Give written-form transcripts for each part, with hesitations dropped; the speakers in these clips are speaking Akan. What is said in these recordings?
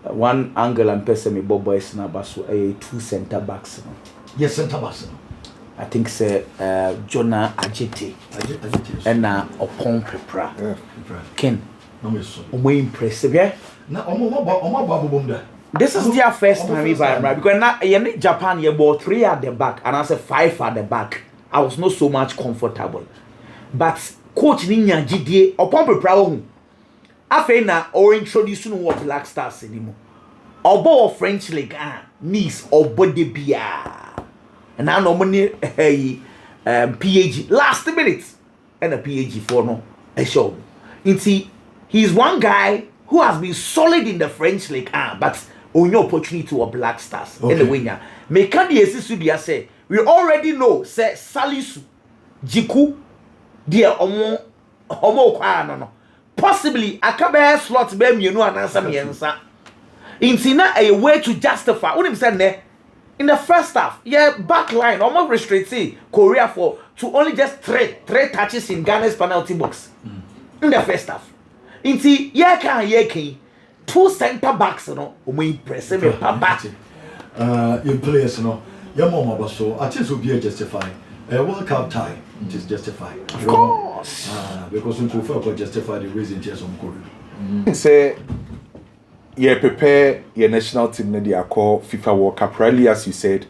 one angle and person me boys na baso two center backs no. Yes, center backs no. I think say Jonah Ajete and na Opon Prepra. Yeah, Ken. No me so. Omo impressive yeah. Na omo ba. This is their first time if I'm right because now in Japan you bought 3 at the back and I said 5 at the back. I was not so much comfortable. But coach Ninya GDA Opon Prepra ho. Afe na or introduce no what Black Stars anymore. Obo French League Nice obo de bia. And now no money PAG last minute and a PAG for no a show. He's one guy who has been solid in the French League but only opportunity to a Black Stars in the winner. Mekandi Esisudia say we already know say Salisu Jiku dear Omo kwa no. Possibly akabe slot be mienu anansa miensa. Intina a way to justify. What him said there in the first half, yeah, back line almost restricted Korea for to only just three touches in Ghana's penalty box in the first half. Inti yeah 2 center backs no omo impressive me papa. In players no, your mama baso. I think so be justify. A World Cup tie, it is justified. Of course. Because we prefer justify the reason just on Korea. Say, you prepare your national team na they call FIFA World Cup rally as you said,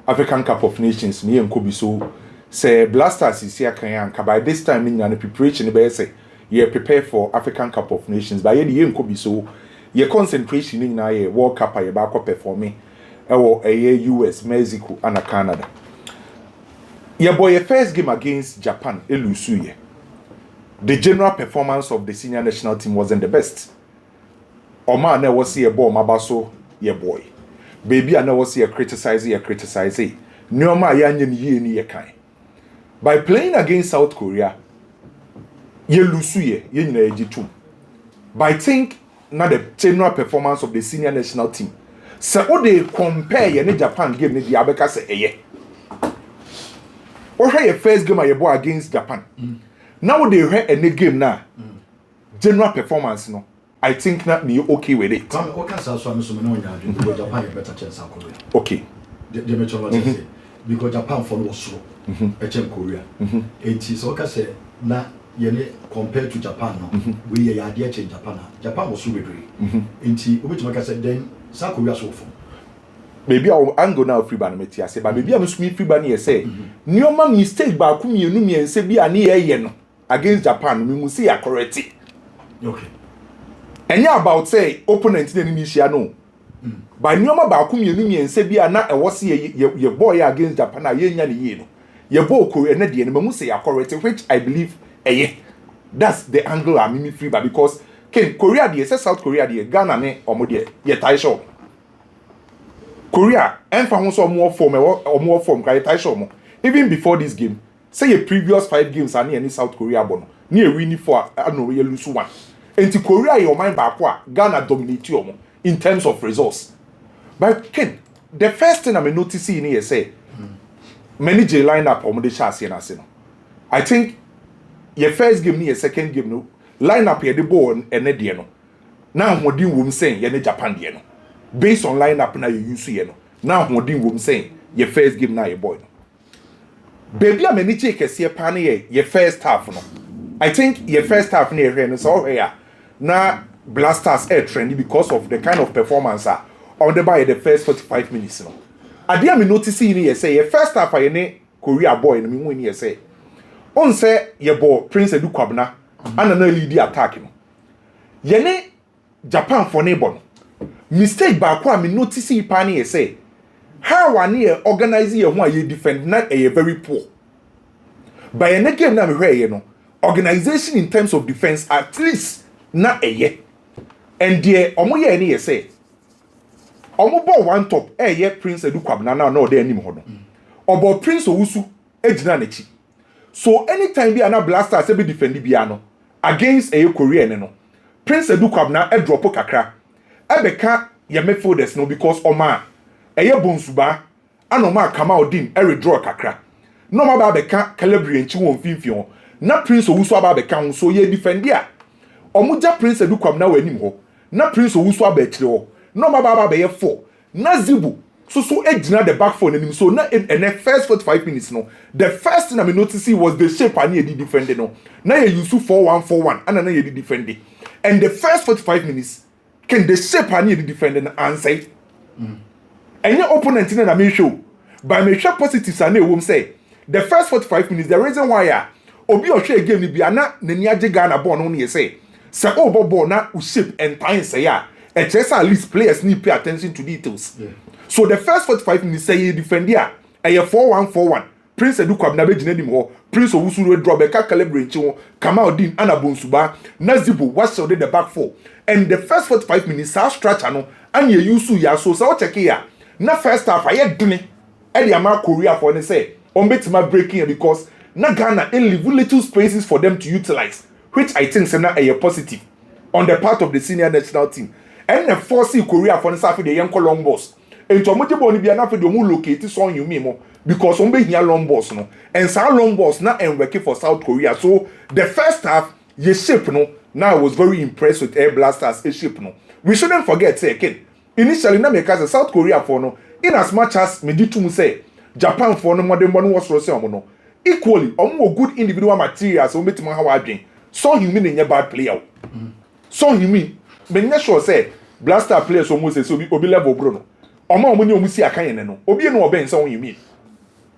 African Cup of Nations. Me and Kobe so say Blasters is here can by this time in the preparation be say you prepare for African Cup of Nations. By the year Kobe so your concentration in na World Cup you back performing or a US, Mexico and Canada. Your boy, your first game against Japan, Elusuye. The general performance of the senior national team wasn't the best. Oma never see a ball, Mabaso, your boy. Baby, I never see a criticize. Nyoma yanyen ye ni yekai. By playing against South Korea, ye Lusuye, ye nyejitum. But I think not the general performance of the senior national team. So they compare ye Japan game ni the Abeka say eye. Or your first game I bought against Japan. Now they had a game now. General performance, no. I think not me okay with it. Okay. Because Japan follow slow. Korea. It is okay say na yene compared to Japan no. We are dear change Japan. Japan was so big. Inti which make say then South Korea so far. Maybe I'll go now free ban metia say, but maybe I'm free ban here say. Nyoma mistake ba ku mienu mi ense bi ani ye no against Japan we must see a correct. Okay. And yeah about say opponent ni initial no. By nyoma ba ku mienu mi ense bi na e wo se ye boy against Japan a ye nya ne ye no. Ye bo Korea na de no must say a correct which I believe that's the angle I'm me free ban because Korea dey say South Korea dey Ghana ne omo dey ye tie show. Korea, and for some more form, even before this game, say your previous 5 games are near South Korea bono, near winning for I know you lose one. And to Korea, your mind back, Ghana dominate you in terms of results. But Ken, the first thing I'm noticing here say, many J lineup on the chassis and arsenal. I think your first game, your second game, no lineup here the ball and Ediano. Now, what do you say, you're Japan, Diano. Based on lineup na you use here no. Now modin wom saying your first game na your boy no. Baby am any check kese pa na your first half no. I think your first half na here no so here. Na Blasters trendy because of the kind of performance on the by the first 45 minutes no. Ade am notice here say your first half you ne Korea boy no me win here say. On say your boy Prince Edu Kwabena and na lead attack no. Ye ne Japan for neighbor no. Mistake ba kwa me notice ipa na say how one year organize ye ho aye defend na very poor. By a game na me hwe no organization in terms of defense at least na and there omo ye na say omo ball one top Prince Edu Kwabena na no dey anim ho no obo Prince Owusu ejina na chi so anytime bi ana Blasters be defend bi no against Korea no Prince Edu Kwabena drop kakra Ebeka ye midfielders no because Oma eye bonsuba anoma kama odin draw kakra no ma ba beka calibre nchi won finfin na Prince Owusu aba beka ho so ye defend dia omuja Prince Edu Kwabena wanim ho na Prince Owusu aba akire ho no baba be 4 na Zibo so ejina the back four him so na in the first 45 minutes no the first thing I notice was the shape and he defended no na you use 4-1-4-1 and na you defended and the first 45 minutes can the shape and he defended and say and your opponent in na show by me show positives and wom say the first 45 minutes the reason why obi o hwe game ni bia na nani age Ghana ball no ne say say ball na u shape and time say ya at least players need pay attention to details. Yeah. So the first 45 minutes say you defend here a 4-1-4-1 Prince Edu Kwabna be gina dim ho Prince Owusu draw be ka calibrate ho Kamaldeen Anabonsuba Nazibo was so the back four and the first 45 minutes our structure no and you use ya so check here na first half aye dune e dey ama Korea for ne say on betima breaking because na Ghana leave little spaces for them to utilize which I think say na a positive on the part of the senior national team and the force Korea for ne say the young Columbus ento mo jebo ni bia na fe do mo locate so you me mo because on be here long boss no and some long boss na and working for South Korea so the first half ye shape no now I was very impressed with Air Blasters a shape no we shouldn't forget say again initially na make as South Korea for no in as much as me ditum say Japan for no modern one was say no equally omo good individual materials so metima how adwen so you mean a bad player so you mean me not sure say Blaster players almost say so obi level bro no omo ni omusi akan ne no obi no oben so you mean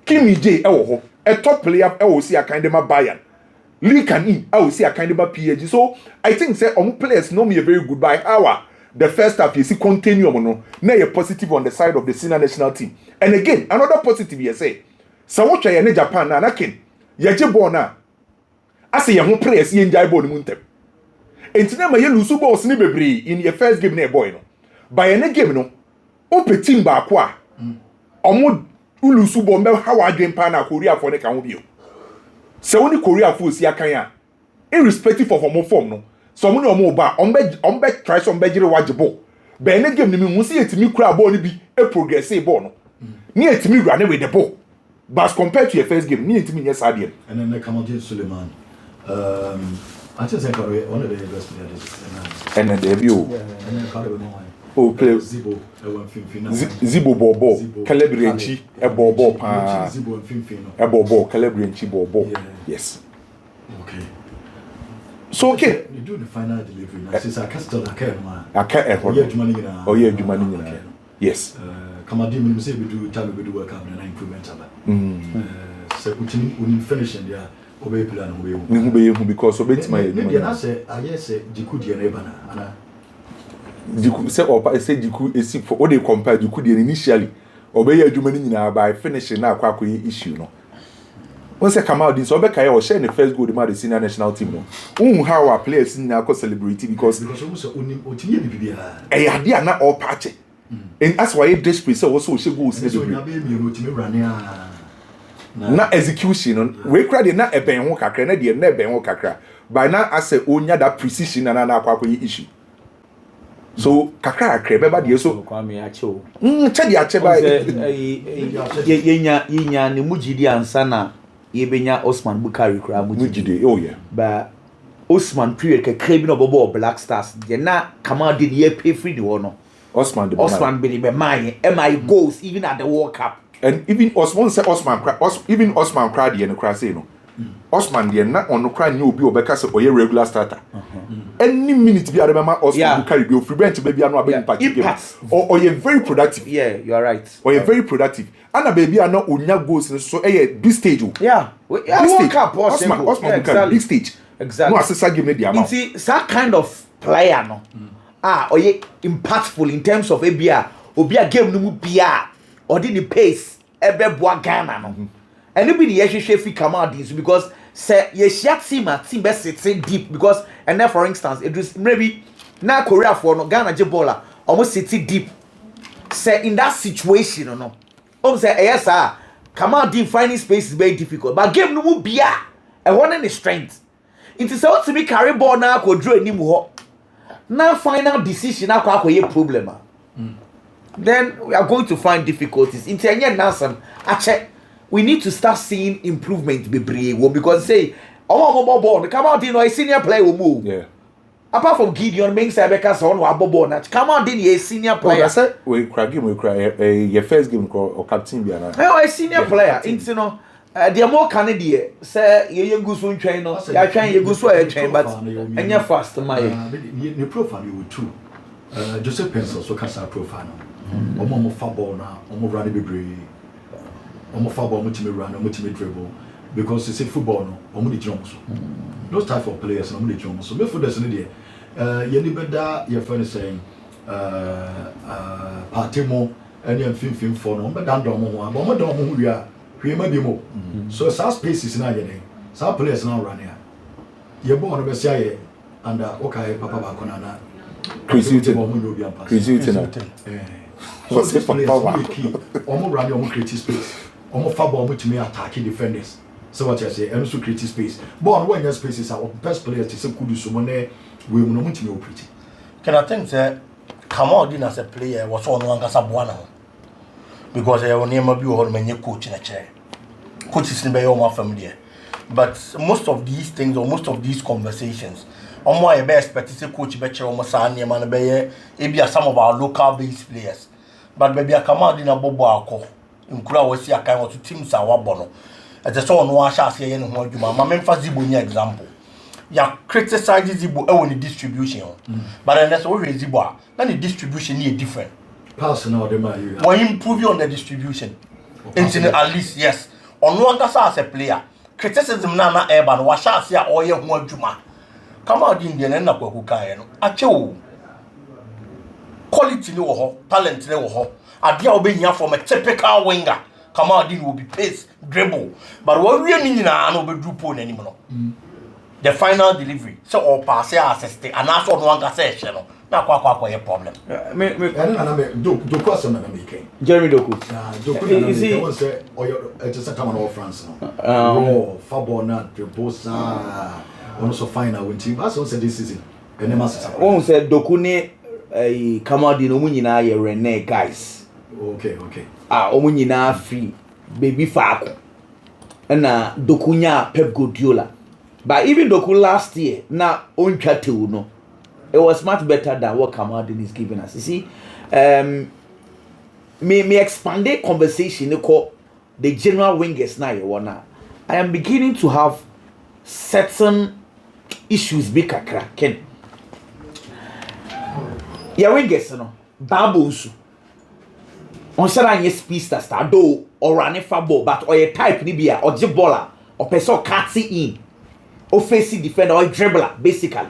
Kimi J ho a top player si akan dem Bayern Lee Kan In si akan dem PSG so I think say omo players know me a very good by hour the first half you see continue no na a positive on the side of the senior national team and again another positive you say so what you ne Japan na ken ye je ball na ase ye ho players ye njai ball ni muntem entina ma ye lose balls ni bebre in your first game na boy no by any game no o pe team ba ko a omo ulusu ball me how adwen pa na Korea for ne kan ho bio se woni Korea for si akan a irrespective of omo form no so mo ni omo ba ombe try some bejire waje ball by any game ni me hu si etimi kura ball ni bi e progress ball no ni etimi run with the ball but compared to your first game ni etimi yes adie and then Kamaldeen Suleiman I just think one of the best players and then debut and then oh play Zibo Zibo bobo Calebrenchi e bobo pa Zibo Finfino e bobo Calebrenchi bobo yes okay so okay you do the final delivery now since I can't tell man aka e ho oh yeah adwuma ni nyina yes Kamaldeen me say we do time we do work up na improvement aba so we finishing there obey plan obey because obey my maybe na say I say Jiku die na eba na ana Jiku say opa say Jiku esi for what they compare Jiku die initially obey adwuma ni nyina by finishing na akwa issue no when say Kamaldeen so obey kai o share the first goal the senior national team no how our players na ko celebrity because almost otimi bi bia e yade na all party and that's why it desperate so also she goals so nya be mi otimi run na execution we cry dey na eben ho kakra na dey na eben ho kakra by now as onya that precision na akwa issue so kakra beba dey so kwa me ache che dey ache ba yenya ne mujidi ansa na yebenya Osman Bukari kra mujidi oh yeah ba Osman period kakra bi no bobo Black Stars dey na Kamaldeen ye pay free the one no Osman be my goals even at the World Cup. And even Osman say even Osman cried the cry say no. Osman the na on cry new obi obeka say oye regular starter. Any minute be remember Osman carry be free bench baby anu abeg impact game. Or you very productive. Yeah, you are right. Or you very productive. And baby anu onya goals so big stage. Yeah. World Cup Osman carry big stage. Exactly. No assessor give me the amount. You see that kind of player no. Oye impactful in terms of obia game no mu bia or the pace ebeboa Ghana no and be the yehwehwe fi Kamaldeen because say ye team be sitting deep because and then for instance it was maybe na Korea for no Ghana je baller almost sitting deep say in that situation no say yes sir Kamaldeen finding space is very difficult but game no mu bia e one in the strength it is how to be carry ball na ko draw anim ho now final decision akwa problem then we are going to find difficulties in tenye nansam ache we need to start seeing improvement bebre because say omo ball the Kamaldeen no a senior player will move apart from Gideon being Sabeka son or Bobo Natch, come on, did a senior player? I said we cry game, we cry your first game or captain be an a senior player. Into no, the more Canadian, say you go soon train, I can't you go so a train, but and you're fast, my your profile you too. Joseph Pencil, so cast our profile. Omo football now, omo run be brave. Omo football, much me run, much me dribble. Because it's a football, no, omo the jumps. Those type of players, omo the jumps. So, before there's an idea, you better your friend is saying, party more, and you're film for no, but down domo, but domo we are, we may be more. So, some spaces now, some players now run here. You're born to say, and okay, Papa Baconana. Chris Hilton. So this players really key. Almost run your creative space. Almost far ball to me attacking defenders. So what I say, and also creative space. But when your spaces are best players to say could do so many we will not to me pretty. Can I think that Kamaldin as a player was on one Casabuana? Because I will never be all many coach in a chair. Coach is never more familiar. But most of these things or most of these conversations on why best expect to coach better almost any man be some of our local based players. But maybe I come out in a bobo alcohol. In Kura was see a kind of teams are bono. As a son, no shall say any more. My main Zibo example. Ya criticize Zibo on the distribution. But then that's always Zibo. Then the distribution is different. Personal, the man. Why improve on the distribution? At least, yes. On one as a player. Criticism na urban wa sha ase a oye ho adwuma come out in the na kwaku kan no ache o quality ni wo ho talent ni wo ho ade a obehia from a typical winger come out in will be pace dribble but what we ni nyina na obedru po na nim no the final delivery so or pass assist and also no one can say no na kwa ye problem me do question na make Jeremy Doku you see was say or just come on France no football na dribble also final win team as said this season and one said Doku ne Kamadi no nyina ye Rene guys okay omu nyina free baby faako na Doku nya Pep Guardiola but even Doku last year na ontwa tewu no it was much better than what Kamadi is giving us. You see, me expand the conversation the general wingers now. I am beginning to have certain issues big kakra ken. Ya wingers no babonsu. On say na yes speedster Addo or running for ball but or a type ni bia or baller or person catching in or facing defender or dribbler basically.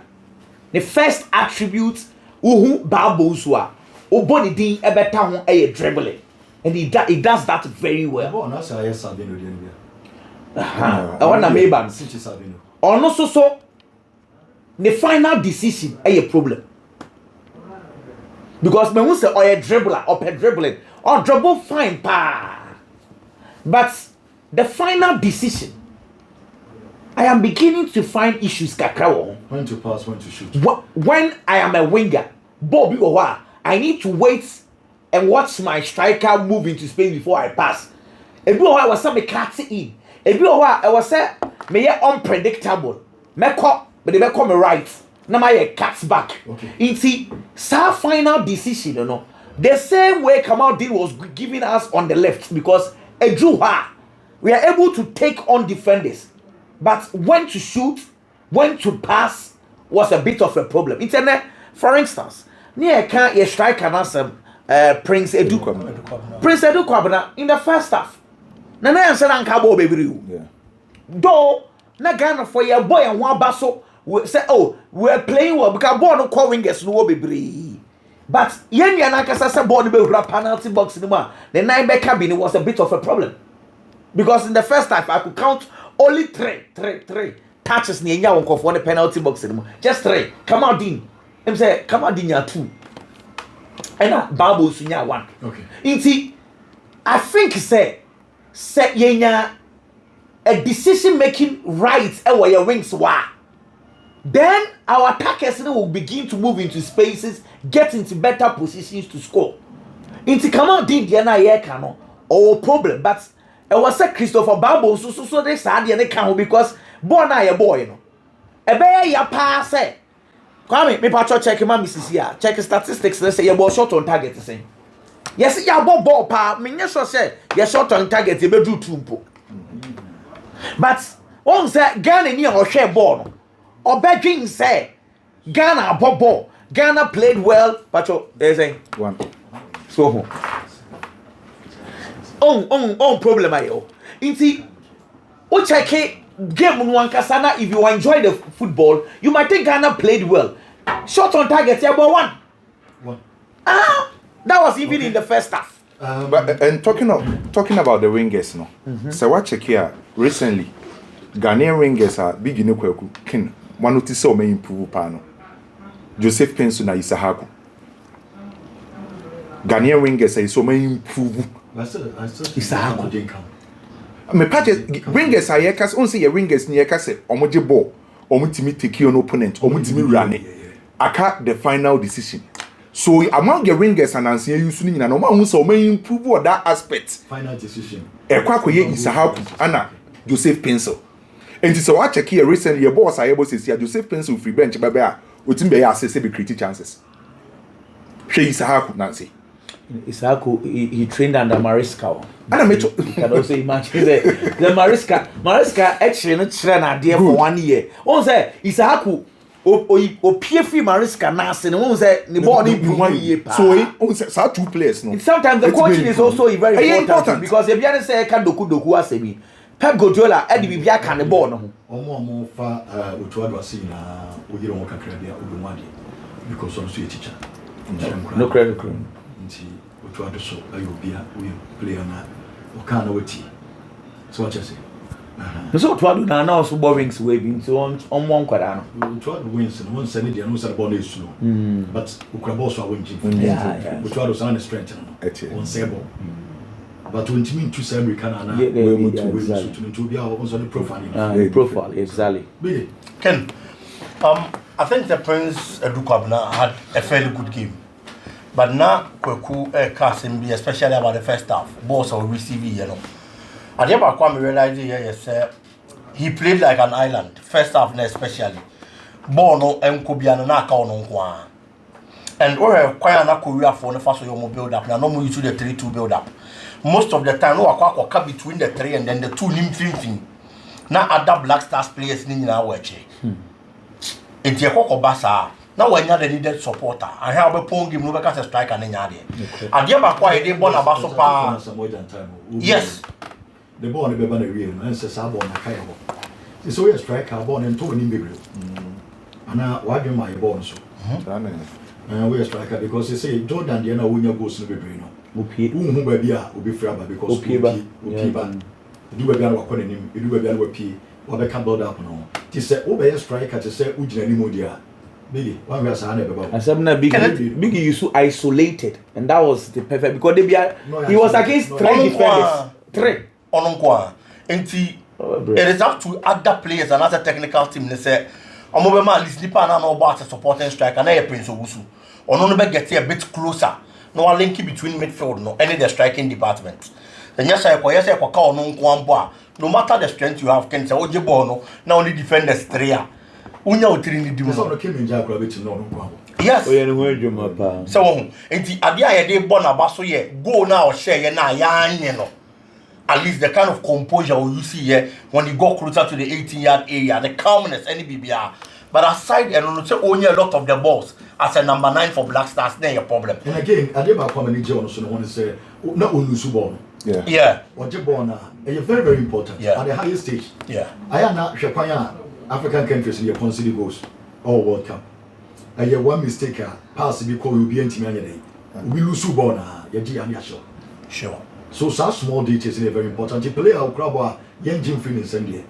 The first attribute who babonsu a oboni din e beta ho e dribbling and he does that very well. No say yes Sabino dey. I want to make ban. Or no so the final decision a problem. Because when we say or a dribbler or per dribbling or dribble fine pa. But the final decision I am beginning to find issues kakra. When to pass, when to shoot. When I am a winger, Bobby or I need to wait and watch my striker move into space before I pass. A bit I was some catching in. A bit I was say me unpredictable. Me but they come right. Now my cuts back. Okay. It's sa final decision, you know. The same way Kamal did was giving us on the left because a we are able to take on defenders. But when to shoot, when to pass was a bit of a problem. It's for instance, near can a striker Prince Edu. Prince Edu Kwabena in the first half. Na na answer an kabo baby. Yeah. Though na Ghana for your boy and one basso we say we're playing well because ball no call wingers no baby. But yen na kasa say ball no penalty box anymore. The nine back cabin was a bit of a problem. Because in the first half I could count only three touches near Yawan for the penalty box anymore. Just three. Come out in. Him say, come out in your two. And Babu Sunya one. Okay. Inti, I think say yenya a decision making right where your wings were. Then our attackers will begin to move into spaces, get into better positions to score. Inti come out did yana yekano or problem, but I was a Christopher Babu so they sad and they can't because born a boy, you know. A bear ya pass Kwame, me patcho check ma Mrs. here. Check statistics. Let's say you ball shot on target. Say yes, you ball pa. Me sure say you shot on target. You be do two po. But once Ghana ni o share ball, or bedwin say Ghana ball. Ghana played well. Patcho, they say one. So on problem ayo. Inti o check game no ankasana. If you enjoy the football, you might think Ghana played well. Shot on target, yeah, but one. That was even in the first half. But and talking about the wingers, no. So what check here recently, Ghanaian wingers are big in Kweku. Ken one notice so may improve pano. Joseph Pensu na Isahaku. Ghanaian wingers say so may improve. Isahaku didn't come. Me patches wingers are yekas on say your wingers near kase omoje ball omutimi take on opponent omutimi run aka the final decision. So among the wingers and answer you soon na no man so may improve on that aspect. Final decision. Ekwakoye Isahaku ana Joseph Pensu. And so what check here recently your boss are able to see Joseph Pensu free bench baba otimbe ya assess be create chances. She Isahaku Nancy. Isahaku he trained under Mariska. And You can also imagine the Mariska actually not train there for 1 year. One say Isahaku o PFI Mariska Nase and one say the ball need 1 year. So on say 2 players no. Sometimes the coaching is also very important because if you say can doku asemi Pep Guardiola Eddie Bibia can the ball no. Omo fa Otuado asi na oyire won kakra bia odumade because some so teacher. No credit. Nti Otuado so ayobia we player na o na wati. So what you say? So Otuado na also wings we bin so on one kwada no. Otuado wins and one send dia no say the ball is slow. But ukra ball so win. Yeah. Otuado so na strength no. On sable. But when you mean to say American and we to be our own profile. Profile, exactly. Ken, I think the Prince Addo Kwabena had a fairly good game. But now Kweku Kasimbi, especially about the first half, balls or receiving, you know. I think I come realize yes, he played like an island. First half especially. Bono and Kubiana na ka ono kwa. And or kwaya na Korea for the first your build up. Now no more you to the 3-2 build up. Most of the time, no akwa between the 3 and then the 2 nim fin. Now other Black Stars players ni na weche. Enti ekoko basa. Now when you the needed supporter, and how be pong game no be cast striker na nya de. Adie ba kwa e dey born abaso pa. Yes. The ball ne be ba na wie no, ense sa ball na kai ho. So we striker ball ne to ni bebre. Ana wa dwen my ball so. We striker because they say Jordan dey na wonya goals no bebre no. Who baby a obi fraba because opi ba do baby an wakọ nanim do baby an wapi wabeka build up no ti say obey striker ti say ugina ni modia big one we say na be ba asem na big you so isolated and that was the perfect because he was against 3 defenders 3 ononkwa enti it is up to other players and other technical team they say omo be man listen pa na no about supporting striker na e Prince Owusu ono no be get a bit closer. No one link between midfield no any the striking department. Then yes I kwa no nkwambo no matter the strength you have can say oje ball no na only defenders 3 a unya otiri ni dimu so no came in jakura beti no nkwambo yes oye no hwedwuma pa so enti ade a ye dey ball na baso ye goal na o share ye na ya anye no at least the kind of composure you see here when you go closer to the 18-yard area the calmness any BBR. But aside and on say only a lot of the balls as a number 9 for Black Stars, then your problem. And again, I did about comedy Jones so want to say not only ball. Yeah. What you born very, very important at the highest stage. Yeah. I am not Shapanya African countries in your consider goals all World Cup. I have one mistake pass because you be anti we lose ball na Sure. So such small details are very important. The player of Krabwa young Jim Finn Sunday.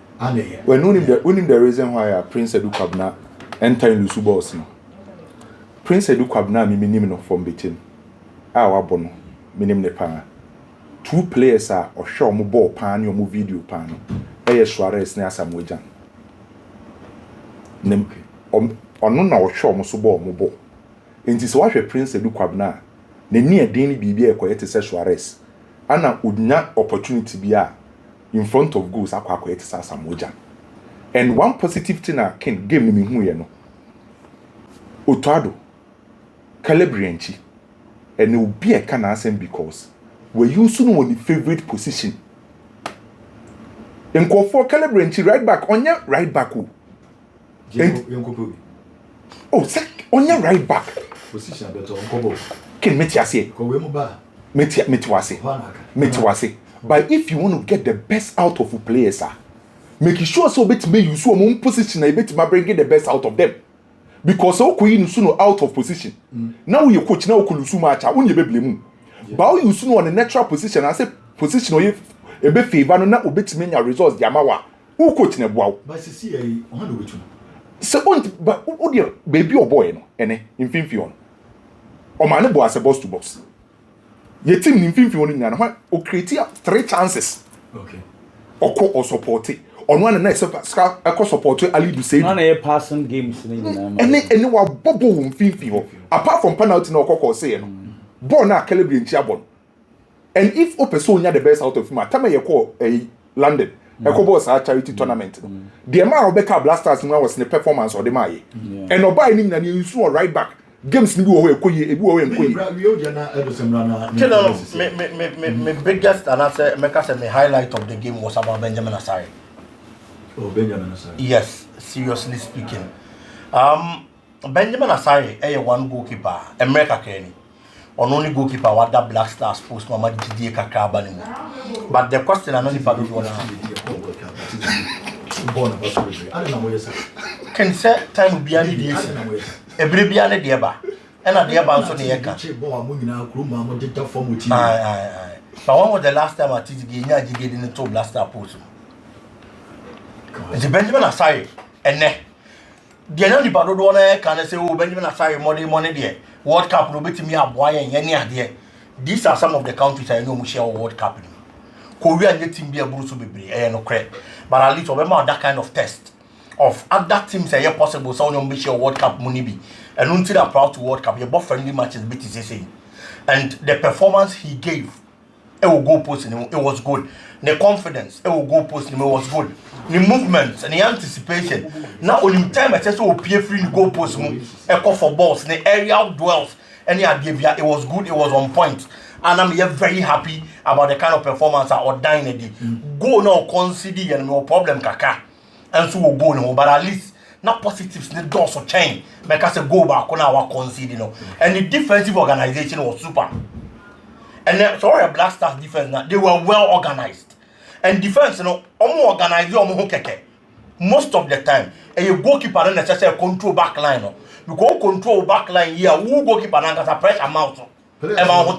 When only the reason why Prince Addo Kwabena enter in Lusu balls no. Prince Addo Kwabena mi minim no from between. Wabo no minim ne pa. 2 players are or show mo ball pa ni mo video pa no. Suarez ne Asamoah. Nem ono na o show mo so ball mo ball. Enti so wahwe Prince Addo Kwabena ne ni eden ni bibia e koyete se Suarez. Ana odnya opportunity bia in front of goals akwa it Asamoah. And one positive thing I can game me hu ye no. Otto Celebrianchi and it will be a can asem because we use no the favorite position. And call for Celebrianchi right back on your right back. Oh, sec on your right back. Position better on Kobo. Can Metiase? Metiwase. But if you want to get the best out of the players, make sure so bit me you so one position I bet my bringing the best out of them. Because so queen soon out of position. Now you coach now kulusu match I won't be blame. But you soon on a natural position I say position or if a bit favor no na obet me your results the amawa. Who coach na bow? But see a 100 which one. So but oh dear baby or boy no ene in finfion. O man bo as a boss to boss. Your team in finfion na o create 3 chances. Okay. Or support it. On one night I support Ali do say none of passing games any wa bubble finfi apart from penalty no kokko say no ball na calibre nchiabon. And if o person nya the best out of him time ye call London Eco a charity tournament. The amount of backup blasters was in the performance or the May. And no by him and you saw right back. Games new away, my biggest and answer, my highlight of the game was about Benjamin Asare. Oh, Benjamin Asare. Yes, seriously speaking. Benjamin Asare, one goalkeeper, America Kenny. On only goalkeeper what that Black Stars post Mama Didier Kakabani. But the question I know if I don't want can say time be any days. Every be any dear and a dear bounce on the air. But when was the last time I teach Gina in the top Black Star post? The Benjamin Asare and the only Badona can say, oh, Benjamin Asare, money there. World Cup, no better me up, why and any idea. These are some of the countries I know we share World Cup. Korea and the team be a Bruce Baby, no credit. But at least remember that kind of test of other teams are possible, so you share World Cup money be. And until I'm proud to World Cup, your both friendly matches beat his saying. And the performance he gave, it will go post in him, it was good. The confidence, it will go post in him, it was good. The movements and the anticipation. Now on time I said so peer free go post echo for balls, the aerial duels, any idea it was good, it was on point. And I'm here very happy about the kind of performance I ordained. Go now consider and no problem kaka. And so we'll go now, but at least not positives, the doors of change. Make us go back on our consider. And the defensive organization was super. And then sorry, Black Stars defense now, they were well organized. And defense, organized most of the time. And you goalkeeper don't necessarily control back line. You go control back line here, who goalkeeper and a pressure amount. Now,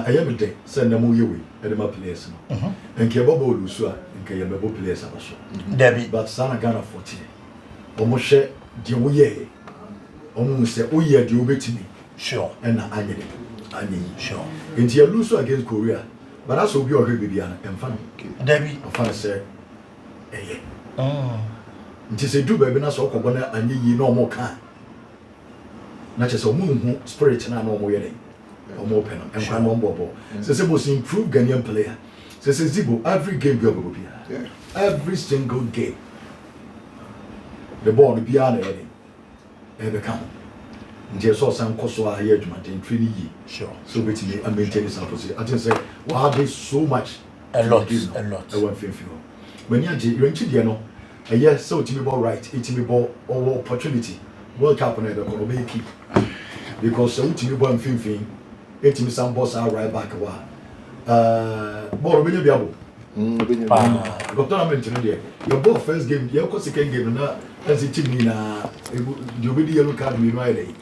I am day, send them away, and my players. And Kebabo Lusua, and Kayabo players. Debbie, but Sana Ghana 40. Almost share the way. Almost say, oh, yeah, do you to me? Sure. And I need it. I mean, sure. Into your lose against Korea, but that's what you're baby and funny. Debbie, of fun say, eh, it is a do baby, not so common, and ye no more can. Not just a moon spirit and I know more or more pen and one more bubble. Says it was improved Ghanaian player. Says Zibo, every game go here. Every single game. The ball, the piano, and the count. Just saw some Kosovo here to maintain 3 years. Sure. So between me and maintain this opposite. I just say, wow, there's so much. A lot. I want to feel. When you're in Chidiano, a yes, so to me ball right, it's me ball or opportunity. World Cup on the Colombia keep. Because so to me ball and film, it's me some boss are right back a while. Ball will be able. But tournament today, your ball first game, your second game, and as it me na you be the yellow card we know and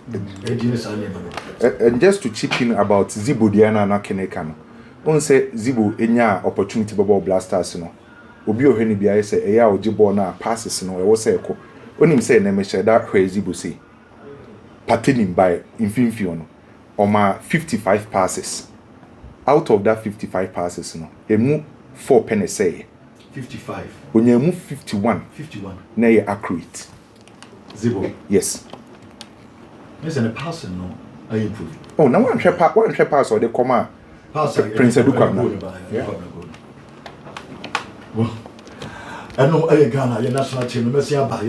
just to chip in about Zibo Diana na Kenekano. On say Zibo enya opportunity ball blasters no. Obi oheni bia say eya ojibo na passes no e wo say ko. Onim say na me share that crazy Zibo say. Patinin by infinity no. Oma 55 passes. Out of that 55 passes no, emu 4 pennies say 55. When you move 51, now you're accurate. Zibo. Yes. Yes, and a person, no, I improve. Oh, now one share pass or the comma. Prince Educa. Well, ɛno ɛyɛ Ghana yɛ national team no mɛsi aba